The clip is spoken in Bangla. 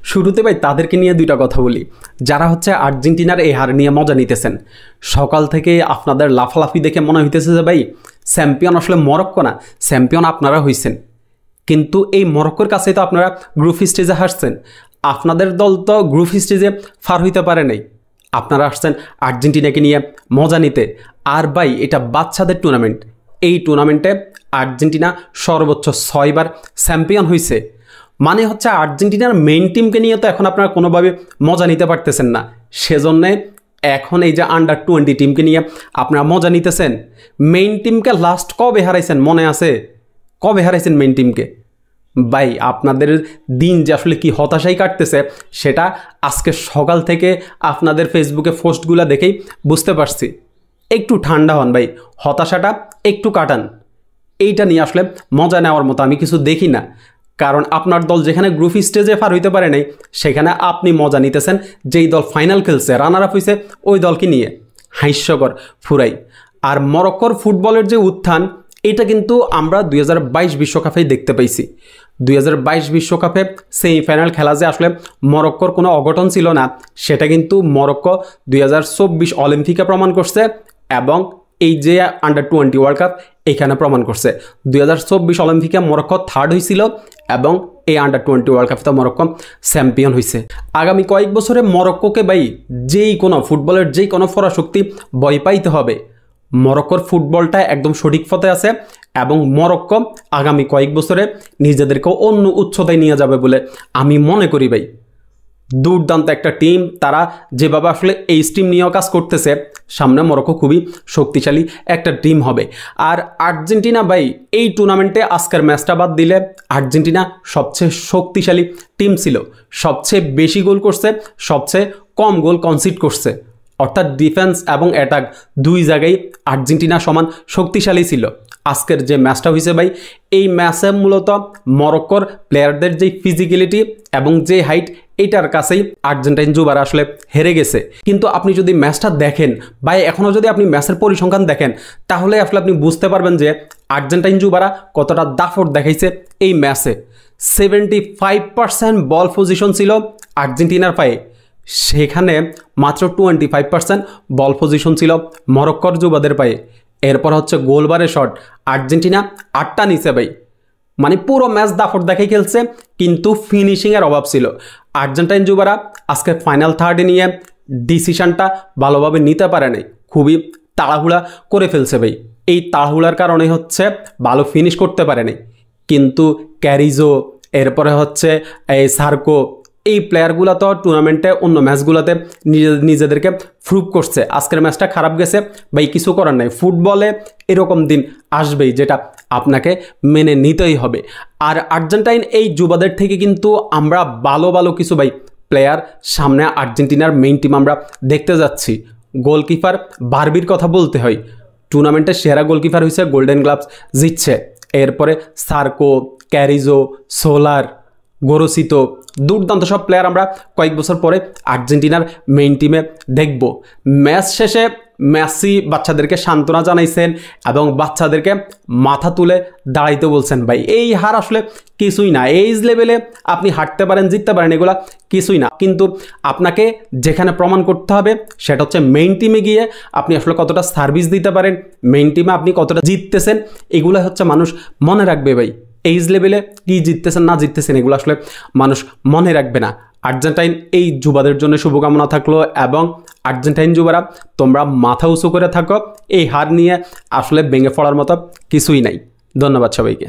শুরুতে ভাই তাদেরকে নিয়ে দুইটা কথা বলি, যারা হচ্ছে আর্জেন্টিনার এই হার নিয়ে মজা নিতেছেন। সকাল থেকে আপনাদের লাফালাফি দেখে মনে হইতেছে যে ভাই চ্যাম্পিয়ন আসলে মরক্কো না, চ্যাম্পিয়ন আপনারা হইছেন। কিন্তু এই মরক্কোর কাছে তো আপনারা গ্রুপ স্টেজে হারছেন, আপনাদের দল তো গ্রুপ স্টেজে পার হইতে পারে নাই, আপনারা আসছেন আর্জেন্টিনাকে নিয়ে মজা নিতে। আর ভাই এটা বাচ্চাদের টুর্নামেন্ট, এই টুর্নামেন্টে আর্জেন্টিনা সর্বোচ্চ 6 বার চ্যাম্পিয়ন হয়েছে। মানে হচ্ছে আর্জেন্টিনার মেইন টিমকে নিয়ে তো এখন আপনারা কোনোভাবে মজা নিতে পারতেছেন না, সেজন্যে এখন এই যে আন্ডার-20 টিমকে নিয়ে আপনারা মজা নিতেছেন। মেইন টিমকে লাস্ট কবে হারাইছেন মনে আছে? কবে হারাইছেন মেইন টিমকে? ভাই আপনাদের দিন যে আসলে কি হতাশাই কাটতেছে সেটা আজকে সকাল থেকে আপনাদের ফেসবুকে পোস্টগুলো দেখেই বুঝতে পারছি। একটু ঠান্ডা হন ভাই, হতাশাটা একটু কাটান। এইটা নিয়ে আসলে মজা নেওয়ার মতো আমি কিছু দেখি না, কারণ আপনার দল যেখানে গ্রুপ স্টেজে পার হইতে পারে নাই সেখানে আপনি মজা নিতেছেন যেই দল ফাইনাল খেলছে, রানার আপ হয়েছে ওই দলকে নিয়ে। হাস্যকর ফুরাই। আর মরক্কোর ফুটবলের যে উত্থান এটা কিন্তু আমরা 2022 বিশ্বকাপেই দেখতে পাইছি। 2022 বিশ্বকাপে সেমিফাইনাল খেলা যে আসলে মরক্কোর কোনো অঘটন ছিল না সেটা কিন্তু মরক্কো 2024 অলিম্পিকে প্রমাণ করছে, এবং এই যে আন্ডার-20 ওয়ার্ল্ড কাপ এখানে প্রমাণ করছে। 2024 অলিম্পিকে মরক্কো থার্ড হয়েছিল এবং এই আন্ডার-20 ওয়ার্ল্ড কাপে মরক্কো চ্যাম্পিয়ন হয়েছে। আগামী কয়েক বছরে মরক্কোকে ভাই যেই কোনো ফুটবলের যেই কোনো পরাশক্তি ভয় পাইতে হবে। মরক্কোর ফুটবলটা একদম সঠিক পথে আছে এবং মরক্কো আগামী কয়েক বছরে নিজেদেরকে অন্য উচ্চতায় নিয়ে যাবে বলে আমি মনে করি ভাই। দুর্দান্ত একটা টিম, তারা যেভাবে আসলে এই টিম নিয়েও কাজ করতেছে, সামনে মরক্কো খুবই শক্তিশালী একটা টিম হবে। আর আর্জেন্টিনা ভাই এই টুর্নামেন্টে আজকের ম্যাচটা বাদ দিলে আর্জেন্টিনা সবচেয়ে শক্তিশালী টিম ছিল, সবচেয়ে বেশি গোল করছে, সবচেয়ে কম গোল কনসিড করছে। অর্থাৎ ডিফেন্স এবং অ্যাটাক দুই জায়গায় আর্জেন্টিনা সমান শক্তিশালী ছিল। আজকের যে ম্যাচটা হয়েছে ভাই এই ম্যাচে মূলত মরক্কোর প্লেয়ারদের যে ফিজিক্যালিটি এবং যে হাইট এটার কাছেই আর্জেন্টাইন যুবারা আসলে হেরে গেছে। কিন্তু আপনি যদি ম্যাচটা দেখেন ভাই, এখনও যদি আপনি ম্যাচের পরিসংখ্যান দেখেন তাহলে আসলে আপনি বুঝতে পারবেন যে আর্জেন্টাইন যুবারা কতটা দাফট দেখাইছে এই ম্যাচে। 75% বল পজিশন ছিল আর্জেন্টিনার পায়ে, সেখানে মাত্র 25% বল পজিশন ছিল মরক্কোর যুবাদের পায়ে। এরপর হচ্ছে গোলবারের শট, আর্জেন্টিনা 8টা নিচে ভাই। মানে পুরো ম্যাচ দাফট দেখে খেলছে, কিন্তু ফিনিশিংয়ের অভাব ছিল। আর্জেন্টাইন যুবারা আজকে ফাইনাল থার্ডে নিয়ে ডিসিশনটা ভালোভাবে নিতে পারে নাই, খুবই তাড়াহুড়া করে ফেলছে ভাই। এই তাড়াহুড়ার কারণে হচ্ছে ভালো ফিনিশ করতে পারে নাই। কিন্তু ক্যারিজো, এরপরে হচ্ছে এই সার্কো, এই প্লেয়ারগুলো তো টুর্নামেন্টে অন্য ম্যাচগুলোতে নিজেদেরকে প্রুভ করছে। আজকের ম্যাচটা খারাপ গেছে ভাই, কিছু করার নাই। ফুটবলে এরকম দিন আসবেই যেটা আপনাকে মেনে নিতেই হবে। আর আর্জেন্টাইন এই যুবাদের থেকে কিন্তু আমরা ভালো ভালো কিছু ভাই প্লেয়ার সামনে আর্জেন্টিনার মেইন টিম আমরা দেখতে যাচ্ছি। গোলকিপার বারবির কথা বলতে হয়, টুর্নামেন্টের সেরা গোলকিপার হয়েছে, গোল্ডেন গ্লাভস জিতছে। এরপরে সার্কো, ক্যারিজো, সোলার, গোরসিতো, দুর্দান্ত সব প্লেয়ার আমরা কয়েক বছর পরে আর্জেন্টিনার মেইন টিমে দেখব। ম্যাচ শেষে মেসি বাচ্চাদেরকে সান্ত্বনা জানাইছেন এবং বাচ্চাদেরকে মাথা তুলে দাঁড়াইতে বলছেন। ভাই এই হার আসলে কিছুই না, এইজ লেভেলে আপনি হাঁটতে পারেন, জিততে পারেন, এগুলা কিছুই না। কিন্তু আপনাকে যেখানে প্রমাণ করতে হবে সেটা হচ্ছে মেইন টিমে গিয়ে আপনি আসলে কতটা সার্ভিস দিতে পারেন, মেইন টিমে আপনি কতটা জিততেছেন, এগুলো হচ্ছে মানুষ মনে রাখবে ভাই। এইজ লেভেলে কি জিততেছেন না জিততেছেন এগুলো আসলে মানুষ মনে রাখবে না। আর্জেন্টাইন এই যুবাদের জন্য শুভকামনা থাকলো, এবং আর্জেন্টাইন যুবারা তোমরা মাথা উঁচু করে থাকো। এই হার নিয়ে আসলে ভেঙে পড়ার মতো কিছুই নাই। ধন্যবাদ সবাইকে।